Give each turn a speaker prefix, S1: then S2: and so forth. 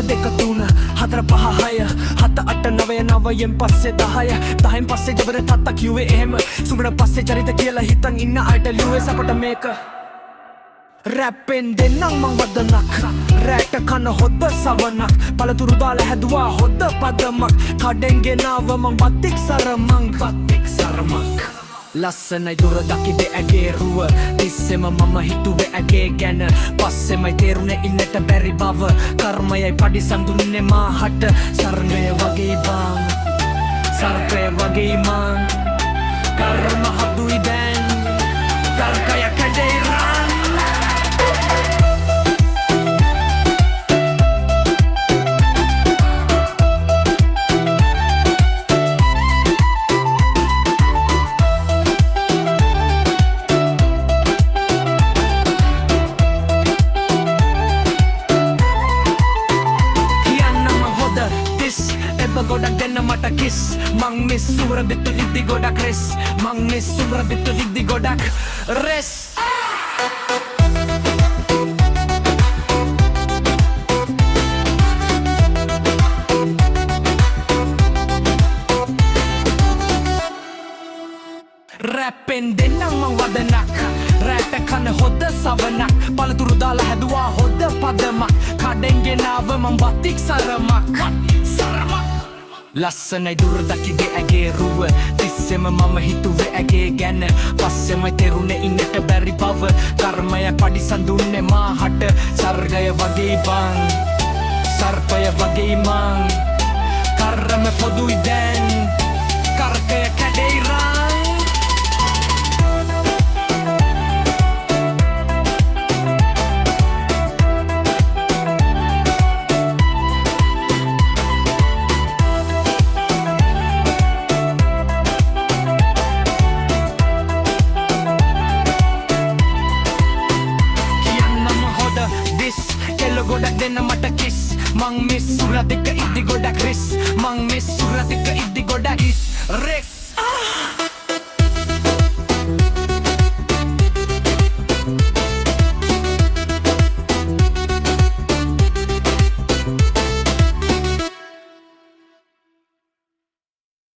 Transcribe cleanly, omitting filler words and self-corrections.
S1: දෙක තුන හතර පහ හය හත අට නවය නවයෙන් පස්සේ 10 10න් පස්සේ ජබර තාත්තා කිව්වේ එහෙම සුඹන පස්සේ චරිත කියලා හිතන් ඉන්න අයට ලිව්වේ සපට මේක රැප්පෙන් දෙන්නම් මං වදනක් රැට කන හොද්ද සවනක් පළතුරු දාලා හැදුවා හොද්ද පදමක් කඩෙන් ගෙනාව මං බත්තික් සරමක් ලස්සනයි දුර දකිද ඇගේ රුව තිස්සෙම මම හිතුවේ ඇගේ ගැන පස්සෙමයි තේරුනේ ඉන්නට බැරි බව කර්මයයි පඩිසම් දුන්නේ මාහට සරණය වගේ බං සර්පය වගේ මං කර්ම හදුයි දැන් කල්කය කැඩේ රන් ගොඩක් දෙන්න මට කිස් මං මිස් සුවර බිත්තු හිද්දි ගොඩක් රෙස් මං මිස් සුවර බිත්තු හිද්දි ගොඩක් රෙස් රැප්පෙන් දෙන්නම් මං වදනක් රැට කන හොද්ද සවනක් පළතුරු දාලා හැදුවා හොද්ද පදමක් කඩෙන් ගෙනාව මං බත්තික් සරමක් ලස්සනයි දුර දකිද ඇගේ රුව තිස්සෙම මම හිතුවේ ඇගේ ගැන පස්සෙමයි තේරුනේ ඉන්නට බැරි බව කර්මය පඩිසම් දුන්නේ මාහට සර්ගය වගේ බං සර්පය වගේ මං කර්ම පොදුයි දැන් කර්කය කැඩේ රන් ගොඩක් දෙන්න මට කිස් මං මිස් සුරදික ඉද්දි ගොඩක් රිස් මං මිස් සුරදික ඉද්දි ගොඩක් රෙක්ස්